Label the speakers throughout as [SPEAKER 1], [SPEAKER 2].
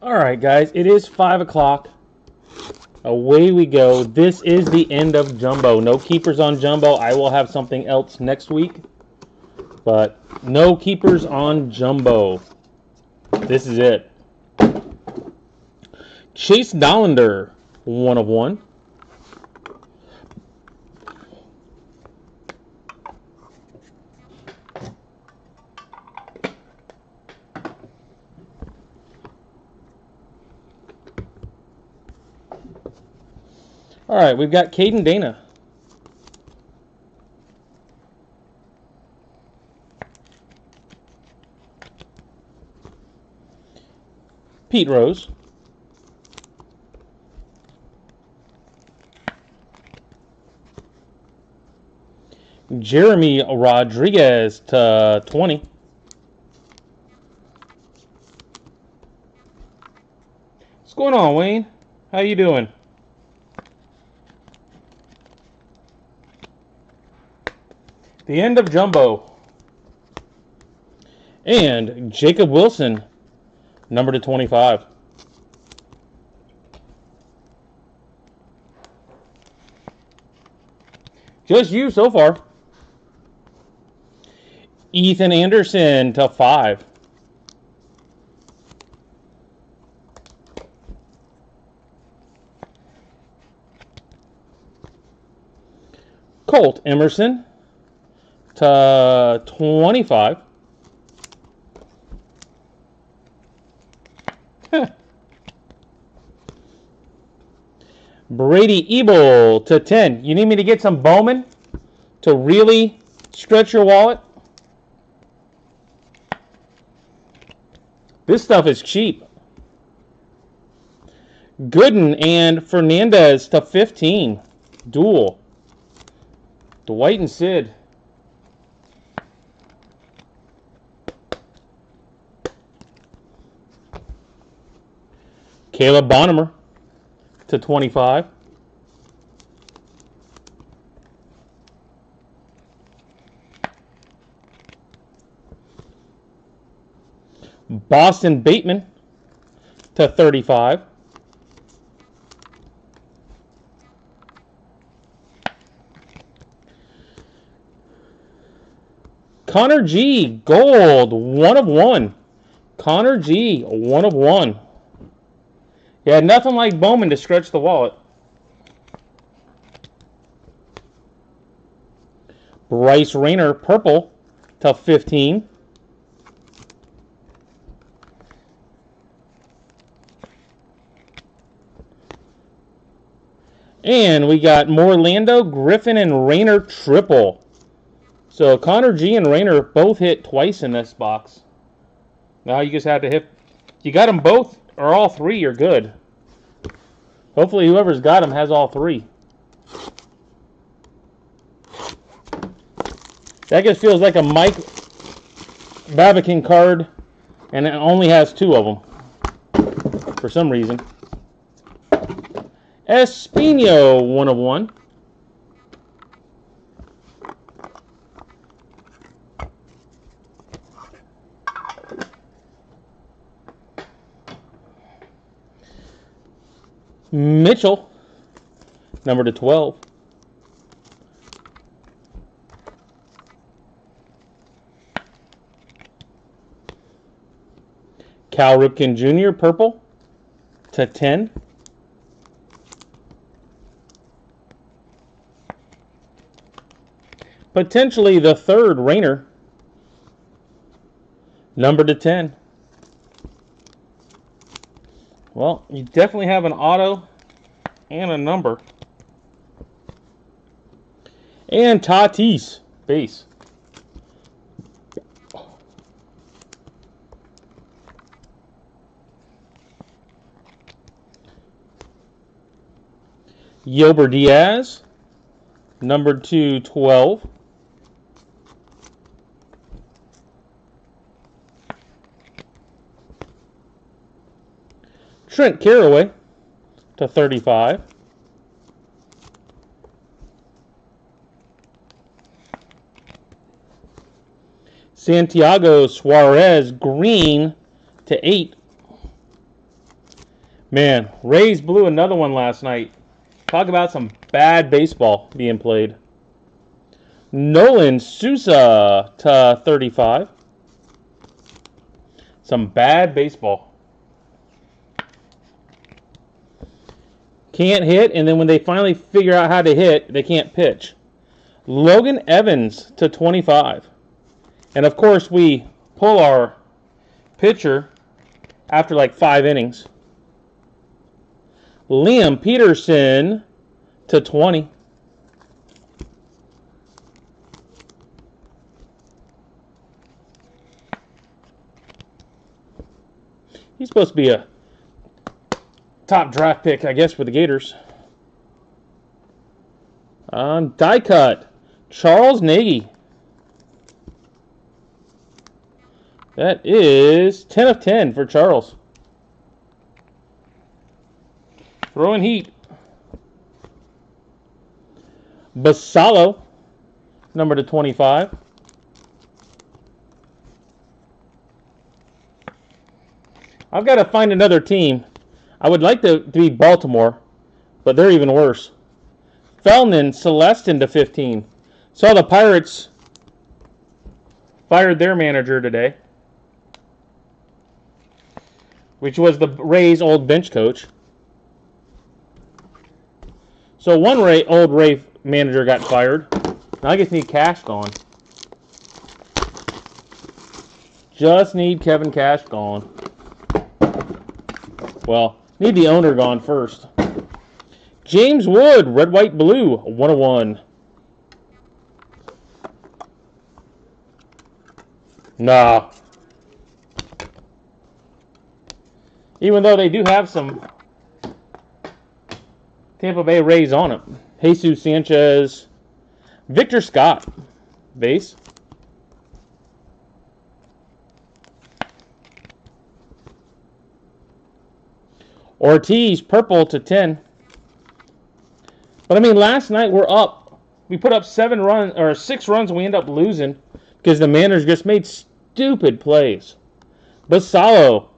[SPEAKER 1] All right, guys, it is 5 o'clock. Away we go. This is the end of Jumbo. No keepers on Jumbo. I will have something else next week, but no keepers on Jumbo. This is it. Chase Dollander, 1 of 1. All right, we've got Caden Dana. Pete Rose. Jeremy Rodriguez to 20. What's going on, Wayne? How you doing? The end of Jumbo. And Jacob Wilson, number to 25. Just you so far. Ethan Anderson to 5. Colt Emerson to 25. Brady Ebel to 10. You need me to get some Bowman to really stretch your wallet? This stuff is cheap. Gooden and Fernandez to 15. Dual. Dwight and Sid. Caleb Bonnemer to 25. Boston Bateman to 35. Connor G, gold, 1 of 1. Connor G, 1 of 1. Yeah, nothing like Bowman to stretch the wallet. Bryce Rayner, purple, to 15. And we got Morlando, Griffin, and Rayner triple. So Connor G and Rayner both hit twice in this box. Now you just have to hit. You got them both, or all three, you're good. Hopefully whoever's got them has all three. That just feels like a Mike Babican card, and it only has 2 of them for some reason. Espino, 1 of 1. Mitchell, number to 12. Cal Ripken Jr., purple, to 10. Potentially the third Rayner, number to 10. Well, you definitely have an auto and a number. And Tatis, base. Yober Diaz, number 212. Trent Carraway to 35. Santiago Suarez green to 8. Man, Rays blew another one last night. Talk about some bad baseball being played. Nolan Sousa to 35. Some bad baseball. Can't hit, and then when they finally figure out how to hit, they can't pitch. Logan Evans to 25. And of course, we pull our pitcher after like 5 innings. Liam Peterson to 20. He's supposed to be a top draft pick, I guess, for the Gators. Die cut. Charles Nagy. That is 10 of 10 for Charles. Throwing heat. Basallo, number to 25. I've got to find another team. I would like to be Baltimore, but they're even worse. Felnan Celestin to 15. Saw the Pirates fired their manager today, which was the Rays' old bench coach. So one old Ray manager got fired. Now I just need Cash gone. Just need Kevin Cash gone. Well, need the owner gone first. James Wood, red, white, blue, 101. Nah. Even though they do have some Tampa Bay Rays on it. Jesus Sanchez. Victor Scott, base. Ortiz, purple to 10. But I mean, last night we're up. We put up 6 runs, and we end up losing because the manager just made stupid plays. Basallo.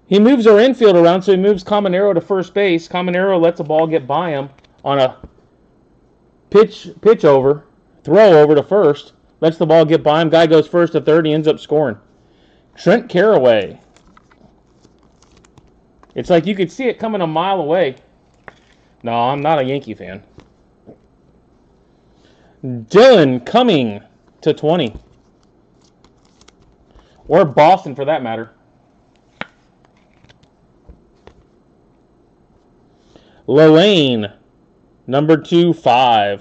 [SPEAKER 1] He moves our infield around, so he moves Caminero to first base. Caminero lets the ball get by him on a pitch over, throw over to first. Lets the ball get by him. Guy goes first to third. He ends up scoring. Trent Carraway. It's like you could see it coming a mile away. No, I'm not a Yankee fan. Dylan Cumming to 20. Or Boston, for that matter. Lane, number 2/5.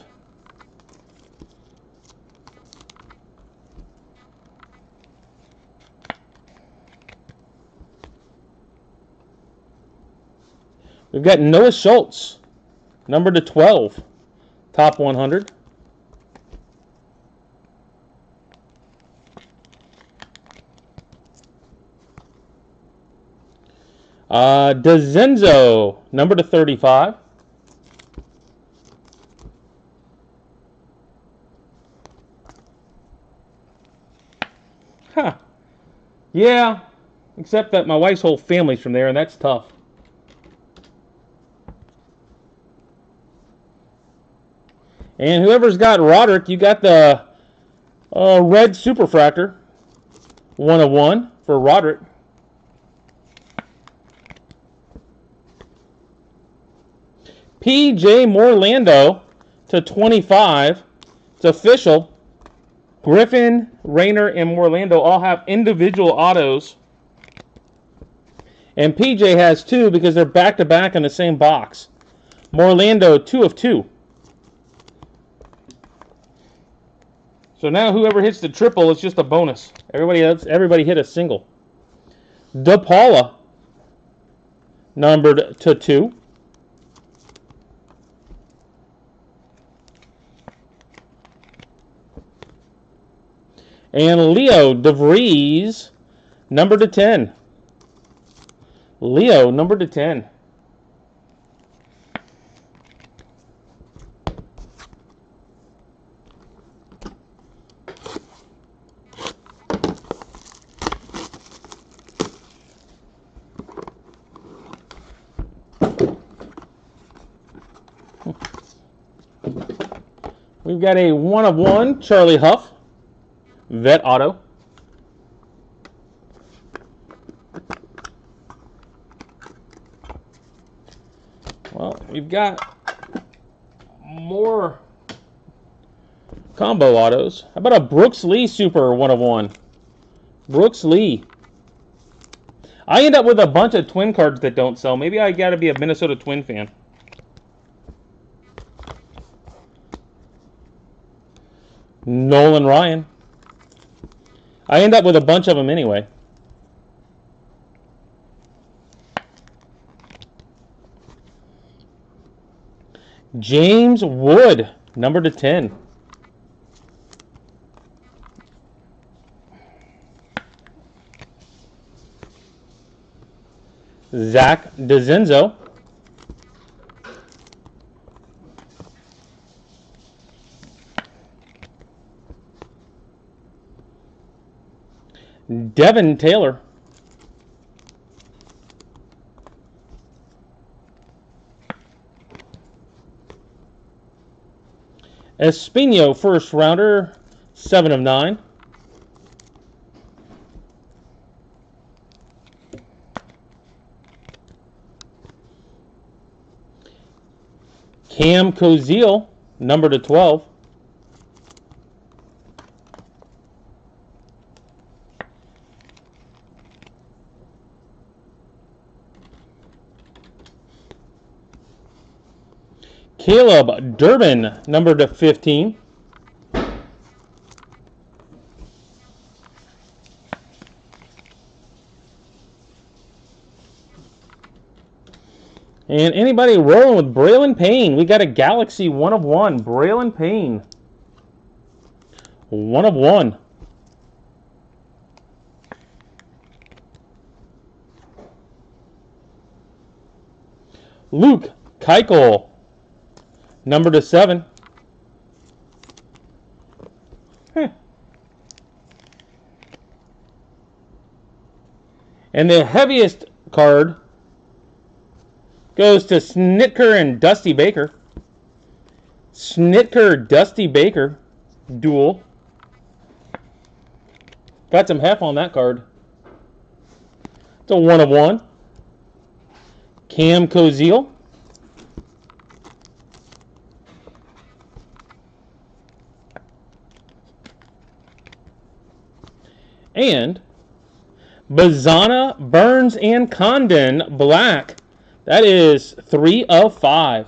[SPEAKER 1] We've got Noah Schultz, number to 12, top 100. DeZenzo, number to 35. Huh. Yeah, except that my wife's whole family's from there, and that's tough. And whoever's got Roderick, you got the red Superfractor, 101 for Roderick. P.J. Morlando to 25. It's official. Griffin, Rayner, and Morlando all have individual autos. And P.J. has 2 because they're back-to-back in the same box. Morlando, 2 of 2. So now whoever hits the triple is just a bonus. Everybody hit a single. DePaula, numbered to 2. And Leo DeVries, number to 10. Leo, number to 10. We've got a 1/1 Charlie Huff, vet auto. Well, we've got more combo autos. How about a Brooks Lee Super 1/1? Brooks Lee. I end up with a bunch of Twin cards that don't sell. Maybe I got to be a Minnesota Twin fan. Nolan Ryan. I end up with a bunch of them anyway. James Wood, number to 10. Zach DeZenzo. Devin Taylor. Espino first rounder, 7/9. Cam Koziel, number to 12. Caleb Durbin, number to 15. And anybody rolling with Braylon Payne? We got a Galaxy 1/1. Braylon Payne. 1/1. Luke Keuchel, number to 7. And the heaviest card goes to Snitker and Dusty Baker. Snitker, Dusty Baker duel. Got some heft on that card. It's a 1/1. Cam Koziel. And Bazana, Burns, and Condon black. That is 3/5.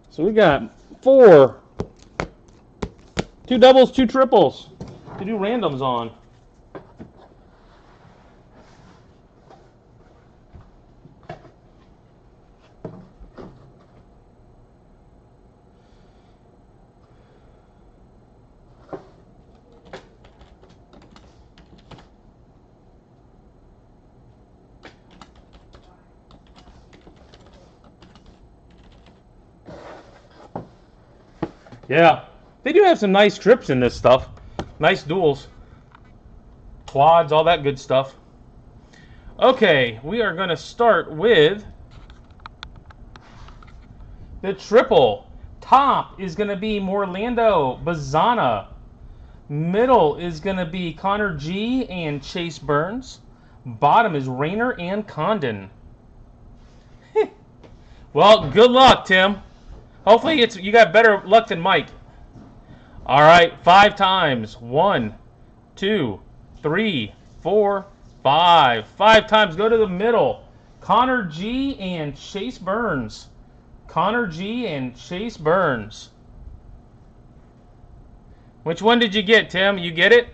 [SPEAKER 1] So we got 4, 2 doubles, 2 triples to do randoms on. Yeah, they do have some nice trips in this stuff. Nice duels. Quads, all that good stuff. Okay, we are going to start with the triple. Top is going to be Morlando Bazana. Middle is going to be Connor G and Chase Burns. Bottom is Rayner and Condon. Well, good luck, Tim. Hopefully you got better luck than Mike. All right, 5 times. 1, 2, 3, 4, 5. 5 times. Go to the middle. Connor G and Chase Burns. Connor G and Chase Burns. Which one did you get, Tim? You get it?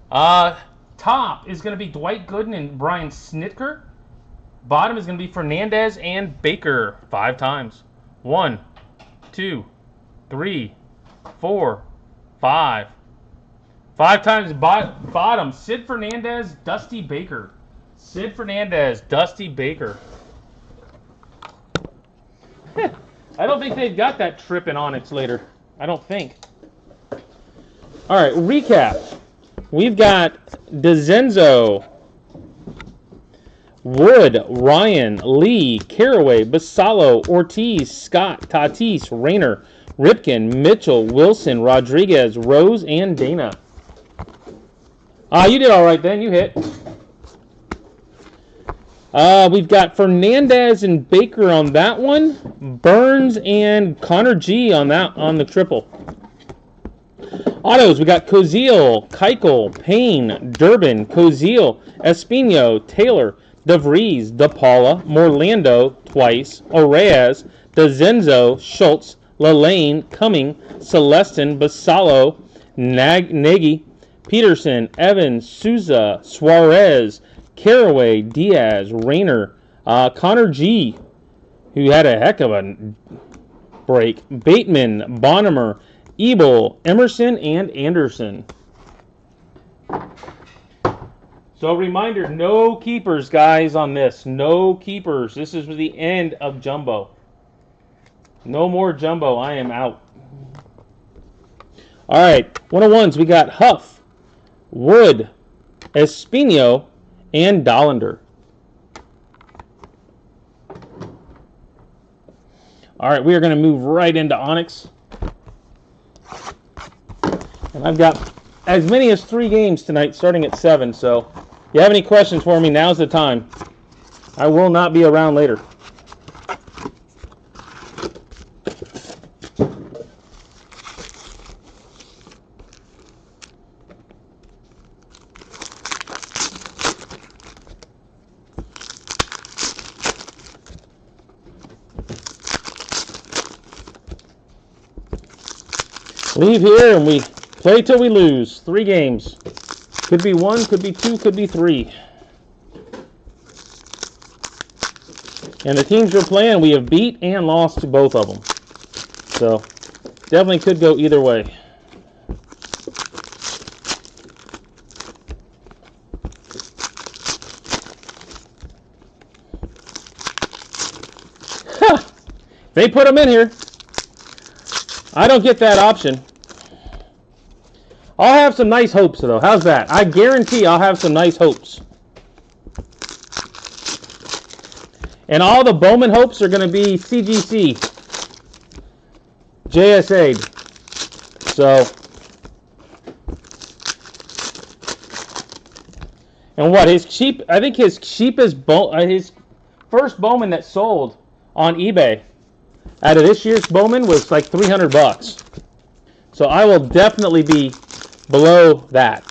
[SPEAKER 1] Top is going to be Dwight Gooden and Brian Snitker. Bottom is going to be Fernandez and Baker. 5 times. 1, 2, 3, 4, 5. 5 times bottom. Sid Fernandez, Dusty Baker. Sid Fernandez, Dusty Baker. I don't think they've got that trip in Onyx later. I don't think. All right, recap. We've got DeZenzo. Wood, Ryan, Lee, Caraway, Basallo, Ortiz, Scott, Tatis, Rayner, Ripken, Mitchell, Wilson, Rodriguez, Rose, and Dana. You did all right then. You hit. We've got Fernandez and Baker on that one. Burns and Connor G on the triple. Autos, we got Koziel, Keuchel, Payne, Durbin, Koziel, Espino, Taylor, DeVries, DePaula, Morlando twice, Orez, DeZenzo, Schultz, Lalane, Cumming, Celestin, Basallo, Nagy, Peterson, Evans, Souza, Suarez, Caraway, Diaz, Rayner, Connor G, who had a heck of a break, Bateman, Bonnemer, Ebel, Emerson, and Anderson. So reminder, no keepers, guys, on this. No keepers. This is the end of Jumbo. No more Jumbo. I am out. All right, 101s. We got Huff, Wood, Espino, and Dollander. All right, we are going to move right into Onyx. And I've got as many as 3 games tonight, starting at 7. So if you have any questions for me, now's the time. I will not be around later. Leave here and we play till we lose. 3 games. Could be 1, could be 2, could be 3. And the teams we're playing, we have beat and lost to both of them. So, definitely could go either way. Ha! They put them in here. I don't get that option. I'll have some nice hopes, though. How's that? I guarantee I'll have some nice hopes. And all the Bowman hopes are going to be CGC. JSA'd. So. And what? His cheap, I think his cheapest, his first Bowman that sold on eBay out of this year's Bowman was like $300. So I will definitely be below that.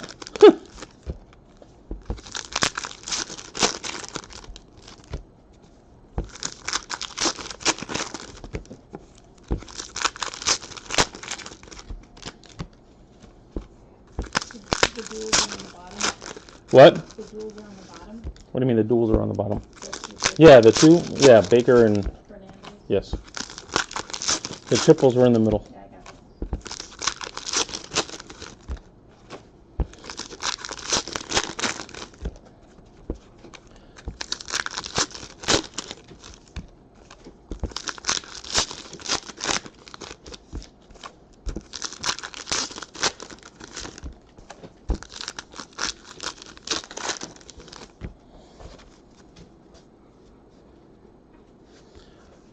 [SPEAKER 1] What? The duels are on the bottom. What do you mean the duels are on the bottom? Yeah, the 2. Yeah, Baker and Fernandez. Yes. The triples were in the middle. Yeah, I got it.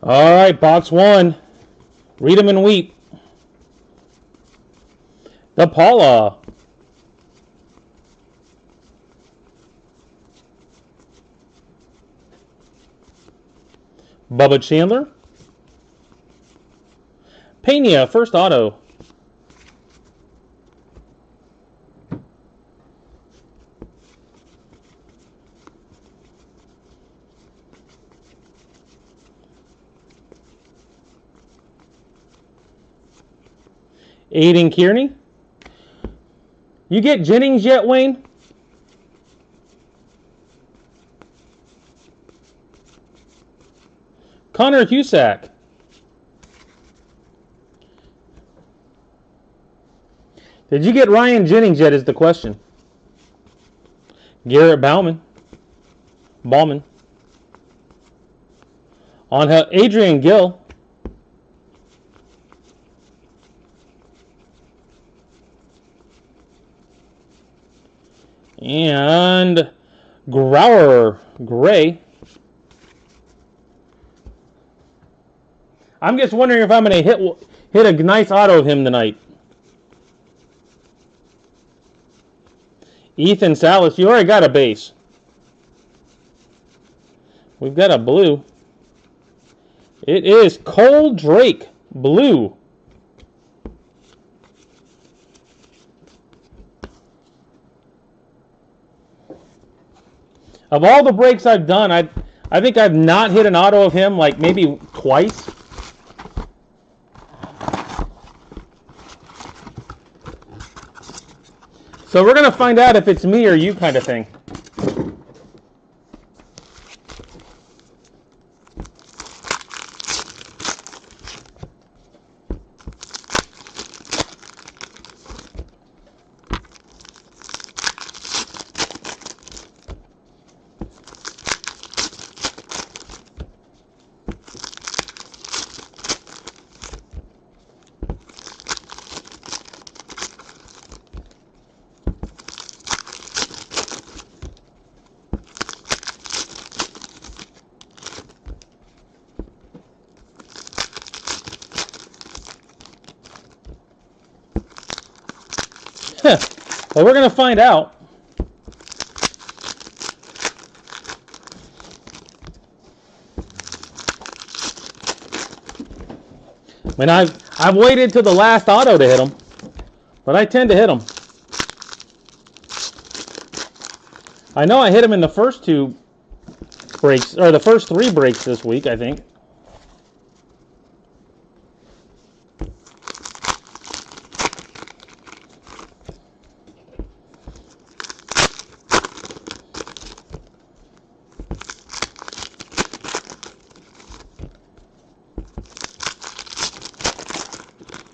[SPEAKER 1] All right, box 1. Read them and weep. DePaula. Bubba Chandler. Pena, first auto. Aiden Kearney. You get Jennings yet, Wayne? Connor Husak. Did you get Ryan Jennings yet is the question. Garrett Bauman. On Adrian Gill. And Grauer Gray. I'm just wondering if I'm going to hit a nice auto of him tonight. Ethan Salas, you already got a base. We've got a blue. It is Cole Drake, blue. Of all the breaks I've done, I think I've not hit an auto of him like maybe twice. So we're going to find out if it's me or you kind of thing. Well, we're going to find out. I mean, I've waited till the last auto to hit them, but I tend to hit them. I know I hit them in the first two breaks, or the first three breaks this week, I think.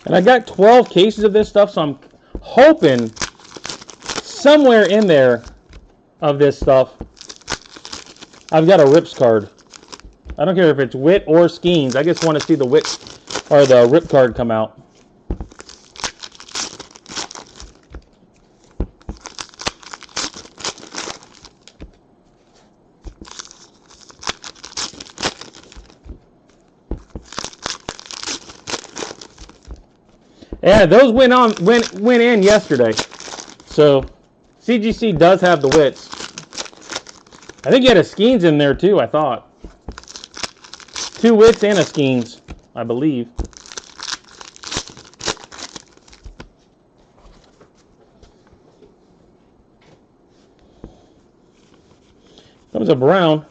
[SPEAKER 1] And I got 12 cases of this stuff, so I'm hoping somewhere in there of this stuff, I've got a Rips card. I don't care if it's Witt or Skeens. I just want to see the Witt or the Rip card come out. Yeah, those went in yesterday. So CGC does have the Wits. I think you had a Skeens in there too, I thought. 2 Wits and a Skeens, I believe. That was a brown.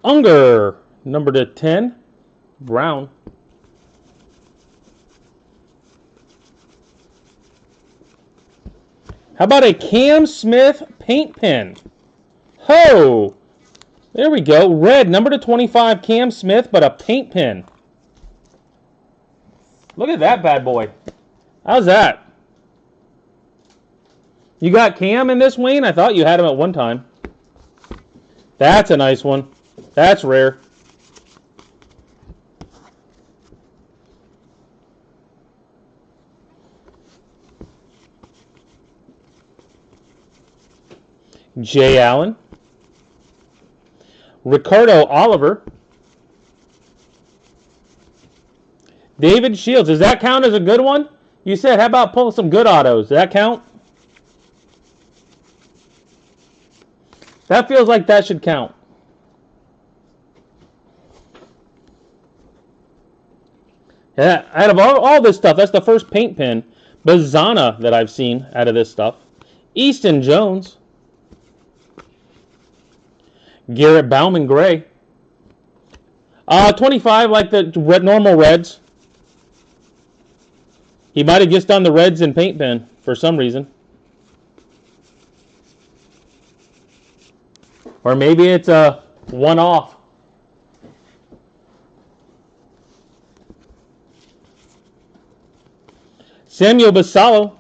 [SPEAKER 1] Unger, number to 10, brown. How about a Cam Smith paint pen? Ho! There we go. Red, number to 25, Cam Smith, but a paint pen. Look at that bad boy. How's that? You got Cam in this, Wayne? I thought you had him at one time. That's a nice one. That's rare. Jay Allen. Ricardo Oliver. David Shields. Does that count as a good one? You said, how about pull some good autos? Does that count? That feels like that should count. Yeah, out of all this stuff, that's the first paint pen, Bazana, that I've seen out of this stuff. Easton Jones. Garrett Bauman Gray. 25, like the normal Reds. He might have just done the Reds in paint pen for some reason. Or maybe it's a one-off. Samuel Basallo.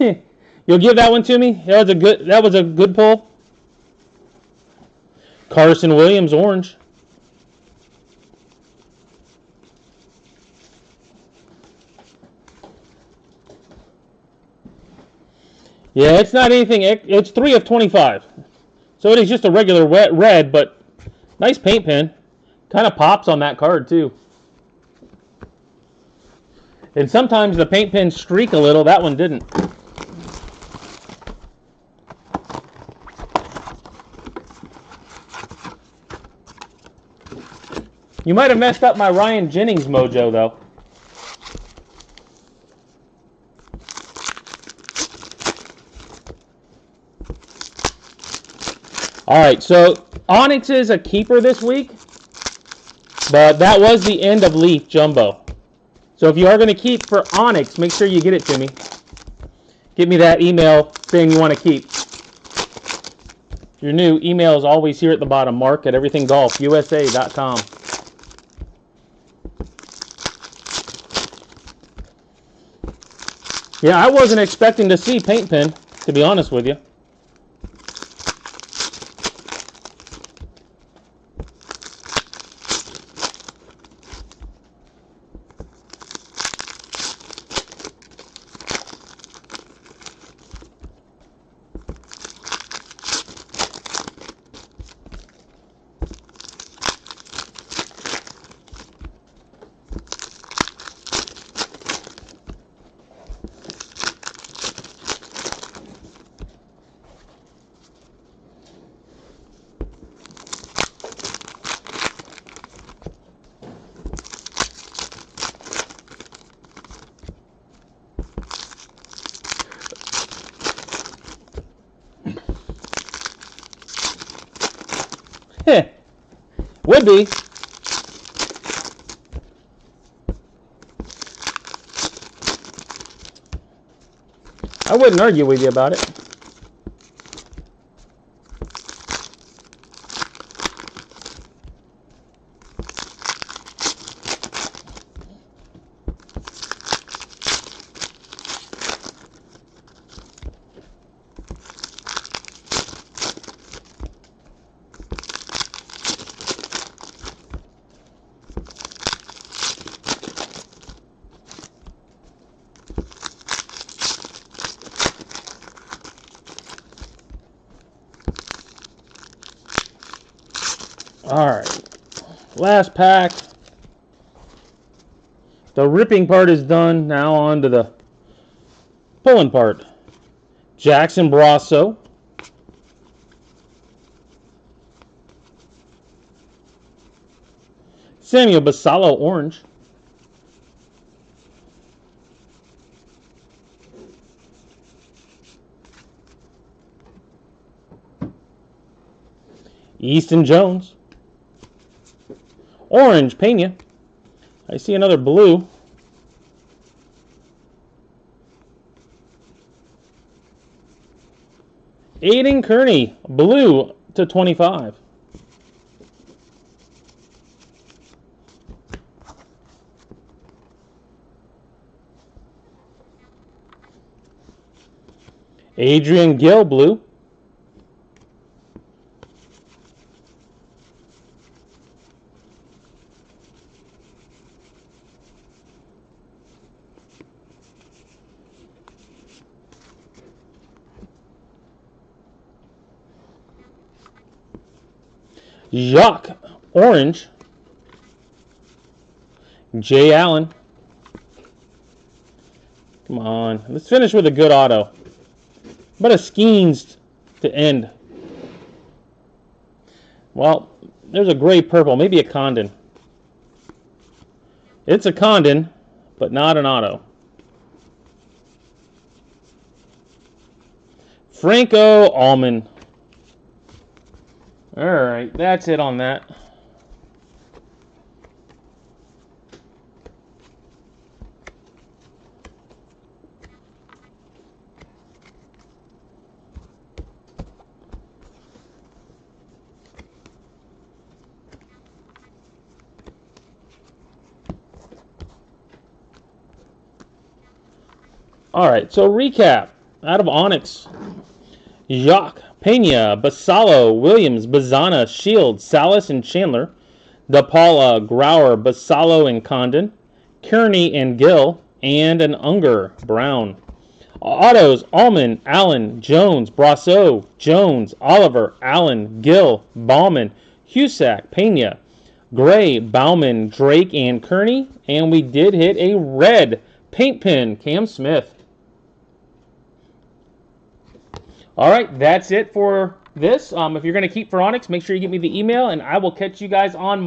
[SPEAKER 1] You'll give that one to me? That was a good pull. Carson Williams, orange. Yeah, it's not anything. It's 3 of 25. So it is just a regular wet red, but nice paint pen. Kind of pops on that card, too. And sometimes the paint pens streak a little. That one didn't. You might have messed up my Ryan Jennings mojo, though. All right, so Onyx is a keeper this week, but that was the end of Leaf Jumbo. So if you are going to keep for Onyx, make sure you get it to me. Get me that email saying you want to keep. If you're new, email is always here at the bottom, mark@everythinggolfusa.com. Yeah, I wasn't expecting to see paint pen, to be honest with you. Would be. I wouldn't argue with you about it. All right, last pack. The ripping part is done. Now on to the pulling part. Jackson Brasso. Samuel Basallo Orange. Easton Jones. Orange Pena. I see another blue. Aiden Kearney, blue /25. Adrian Gill, blue. Jacques, orange. Jay Allen. Come on. Let's finish with a good auto. But a Skeens to end. Well, there's a gray purple. Maybe a Condon. It's a Condon, but not an auto. Franco Allman. Alright, that's it on that. Alright, so recap. Out of Onyx. Jacques, Pena, Basallo, Williams, Bazana, Shields, Salas, and Chandler. DePaula, Grauer, Basallo, and Condon. Kearney and Gill. And an Unger, Brown. Autos, Allman, Allen, Jones, Brasso, Jones, Oliver, Allen, Gill, Bauman, Husak, Pena, Gray, Bauman, Drake, and Kearney. And we did hit a red paint pen, Cam Smith. All right, that's it for this. If you're going to keep for Onyx, make sure you give me the email, and I will catch you guys on